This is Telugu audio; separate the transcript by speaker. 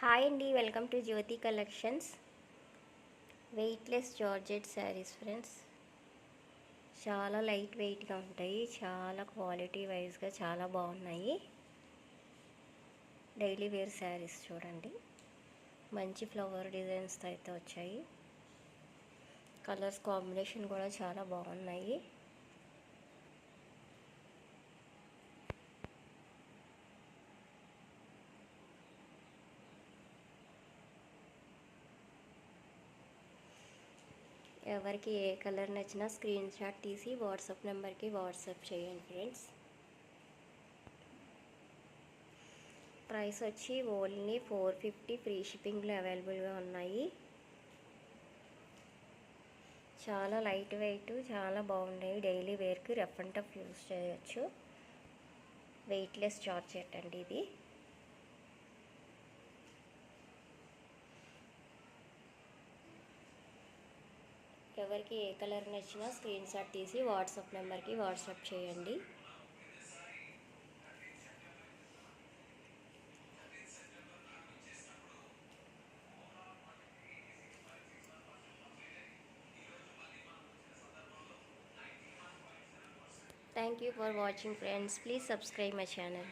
Speaker 1: హాయ్ అండి, welcome to Jyothi collections. Weightless georgette sarees friends. చాలా లైట్ వెయిట్గా ఉంటాయి, చాలా క్వాలిటీ వైజ్గా చాలా బాగున్నాయి. డైలీ వేర్ శారీస్ చూడండి, మంచి ఫ్లవర్ డిజైన్స్తో అయితే వచ్చాయి. కలర్స్ కాంబినేషన్ కూడా చాలా బాగున్నాయి. ఎవరికి ఏ కలర్ నచ్చినా స్క్రీన్ షాట్ తీసి వాట్సాప్ నెంబర్కి వాట్సాప్ చేయండి ఫ్రెండ్స్. ప్రైస్ వచ్చి ఓన్లీ 450, ఫ్రీ షిప్పింగ్లో అవైలబుల్గా ఉన్నాయి. చాలా లైట్ వెయిట్, చాలా బాగున్నాయి. డైలీ వేర్కి రఫ్ అండ్ టఫ్ యూస్ చేయొచ్చు. వెయిట్లెస్ జార్జెట్ అండి ఇది. ఎవరికి ఏ కలర్ నచ్చినా స్క్రీన్ షాట్ తీసి వాట్సాప్ నెంబర్కి వాట్సాప్ చేయండి. Thank you for watching friends. Please subscribe my channel.